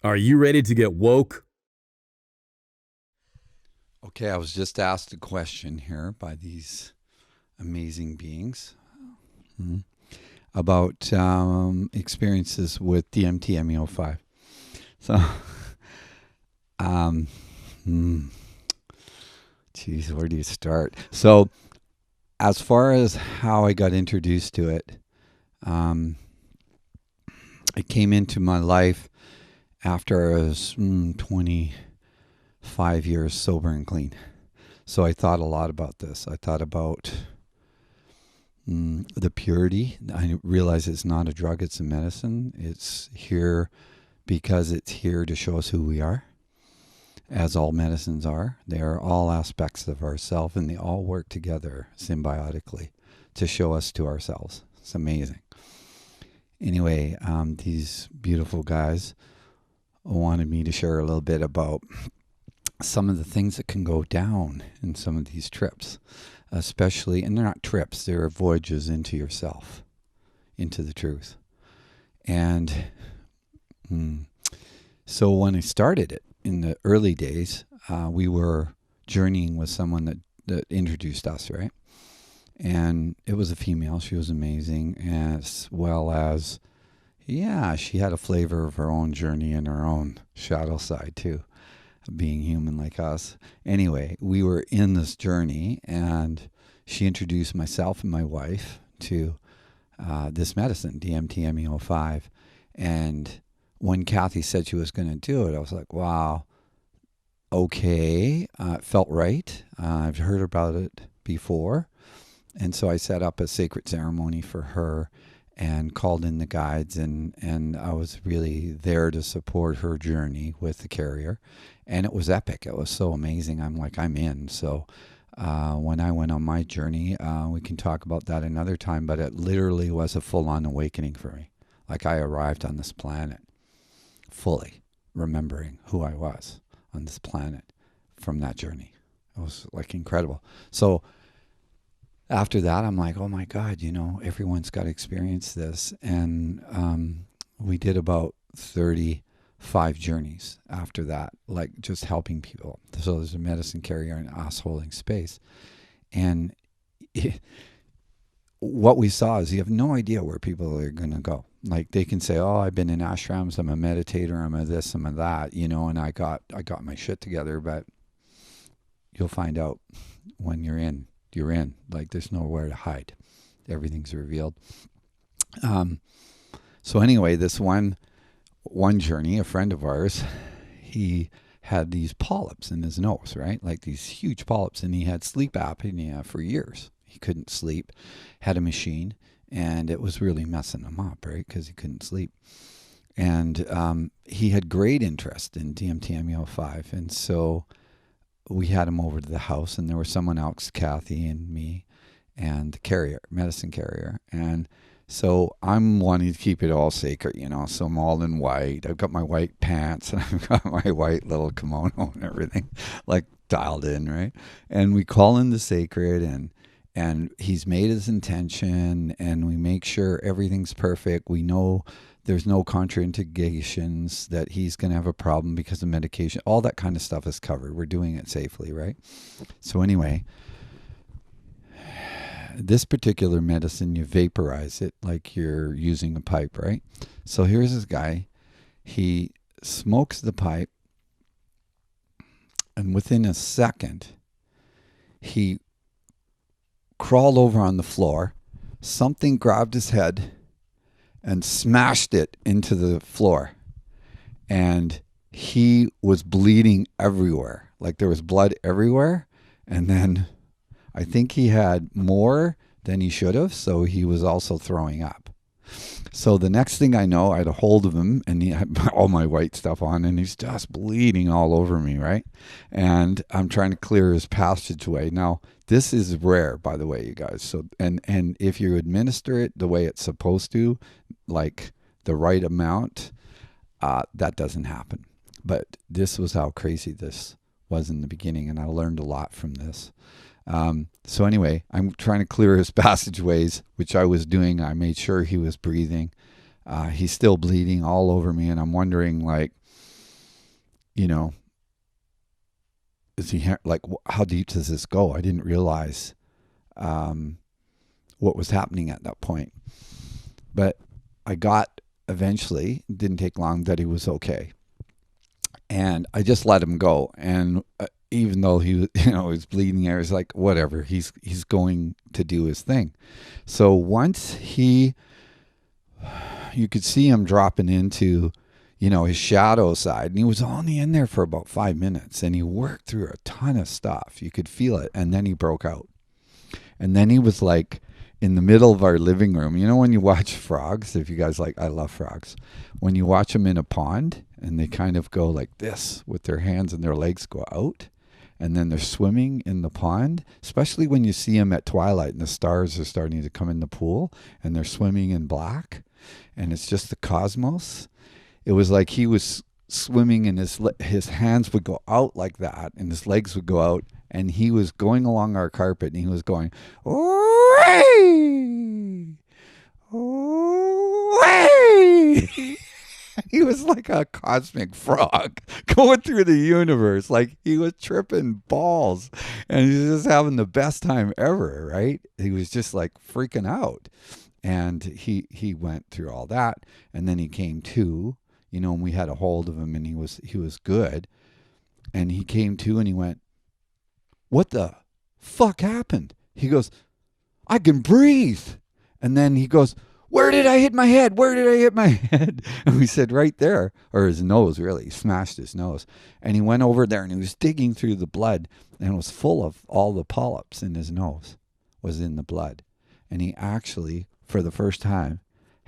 Are you ready to get woke? Okay, I was just asked a question here by these amazing beings about experiences with DMT MEO5. So, um, hmm, geez, where do you start? So, as far as how I got introduced to it, um, it came into my life after I was 25 years sober and clean. So I thought a lot about this. I thought about the purity. I realize it's not a drug, it's a medicine. It's here because it's here to show us who we are, as all medicines are. They are all aspects of ourself, and they all work together symbiotically to show us to ourselves. It's amazing. Anyway, these beautiful guys wanted me to share a little bit about some of the things that can go down in some of these trips, especially, and they're not trips, they're voyages into yourself, into the truth. And so when I started it in the early days, we were journeying with someone that introduced us, right? And it was a female. She was amazing, as well as, yeah, she had a flavor of her own journey and her own shadow side too, being human like us. Anyway, we were in this journey, and she introduced myself and my wife to this medicine, DMT MEO5. And when Kathy said she was going to do it, I was like, wow, okay, it felt right. I've heard about it before. And so I set up a sacred ceremony for her and called in the guides, and I was really there to support her journey with the carrier. And it was epic. It was so amazing. I'm like, I'm in. So when I went on my journey, we can talk about that another time, but it literally was a full-on awakening for me. Like I arrived on this planet fully remembering who I was on this planet from that journey. It was like incredible. So after that, I'm like, oh my God, everyone's got to experience this. And we did about 35 journeys after that, like just helping people. So there's a medicine carrier and us holding space. And what we saw is you have no idea where people are going to go. Like they can say, oh, I've been in ashrams, I'm a meditator, I'm a this, I'm a that, and I got my shit together, but you'll find out when you're in. Like there's nowhere to hide. Everything's revealed. So anyway, this one journey, a friend of ours, he had these polyps in his nose, right? Like these huge polyps, and he had sleep apnea for years. He couldn't sleep, had a machine, and it was really messing him up, right? Because he couldn't sleep. And he had great interest in DMT MEO5, and so we had him over to the house, and there was someone else, Kathy and me, and the carrier, medicine carrier. And so I'm wanting to keep it all sacred, so I'm all in white. I've got my white pants, and I've got my white little kimono and everything, like dialed in, right? And we call in the sacred, and he's made his intention, and we make sure everything's perfect. We know there's no contraindications, that he's going to have a problem because of medication. All that kind of stuff is covered. We're doing it safely, right? So anyway, this particular medicine, you vaporize it like you're using a pipe, right? So here's this guy. He smokes the pipe, and within a second, he crawled over on the floor. Something grabbed his head and smashed it into the floor. And he was bleeding everywhere. Like there was blood everywhere. And then I think he had more than he should have. So he was also throwing up. So the next thing I know, I had a hold of him, and he had all my white stuff on, and he's just bleeding all over me, right? And I'm trying to clear his passageway. Now, this is rare, by the way, you guys. So, and if you administer it the way it's supposed to, like the right amount, that doesn't happen. But this was how crazy this was in the beginning, and I learned a lot from this. So anyway, I'm trying to clear his passageways, which I was doing. I made sure he was breathing. He's still bleeding all over me, and I'm wondering, like, you know, is he like, how deep does this go? I didn't realize what was happening at that point. But I got eventually, didn't take long, that he was okay. And I just let him go. And even though he was, he was bleeding, I was like, whatever, he's going to do his thing. So once you could see him dropping into, his shadow side, and he was only in there for about 5 minutes, and he worked through a ton of stuff. You could feel it, and then he broke out. And then he was like in the middle of our living room. You know when you watch frogs, if you guys like, I love frogs, when you watch them in a pond, and they kind of go like this with their hands and their legs go out, and then they're swimming in the pond, especially when you see them at twilight and the stars are starting to come in the pool, and they're swimming in black, and it's just the cosmos. It was like he was swimming, and his hands would go out like that, and his legs would go out, and he was going along our carpet, and he was going, "Ooh-wee! Ooh-wee!" He was like a cosmic frog going through the universe. Like, he was tripping balls, and he was just having the best time ever, right? He was just like freaking out. And he went through all that, and then he came to, and we had a hold of him, and he was good. And he came to, and he went, "What the fuck happened?" He goes, "I can breathe." And then he goes, "Where did I hit my head? Where did I hit my head?" And we said, "Right there," or his nose, really. He smashed his nose. And he went over there, and he was digging through the blood, and it was full of all the polyps in his nose, was in the blood. And he actually, for the first time,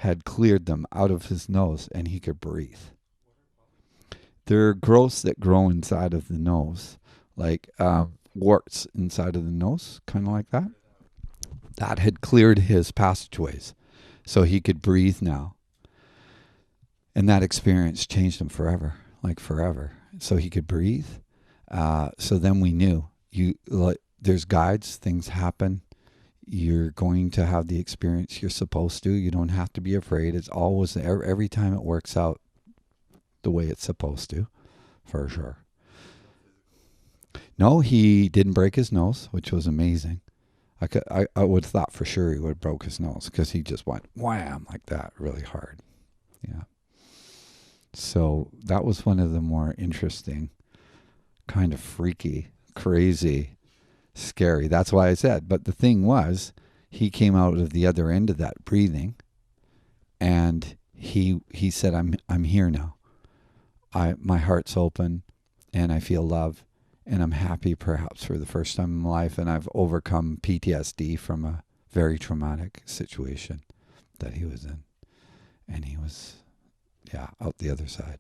had cleared them out of his nose, and he could breathe. There are growths that grow inside of the nose, like warts inside of the nose, kind of like that. That had cleared his passageways, so he could breathe now. And that experience changed him forever, like forever. So he could breathe. So then we knew, there's guides, things happen. You're going to have the experience you're supposed to. You don't have to be afraid. It's always, every time it works out the way it's supposed to, for sure. No, he didn't break his nose, which was amazing. I would have thought for sure he would have broke his nose, because he just went wham like that really hard. Yeah. So that was one of the more interesting, kind of freaky, crazy, scary. That's why I said. But the thing was, he came out of the other end of that breathing, and he said, I'm here now. My heart's open, and I feel love, and I'm happy perhaps for the first time in my life, and I've overcome PTSD from a very traumatic situation that he was in. And he was, out the other side.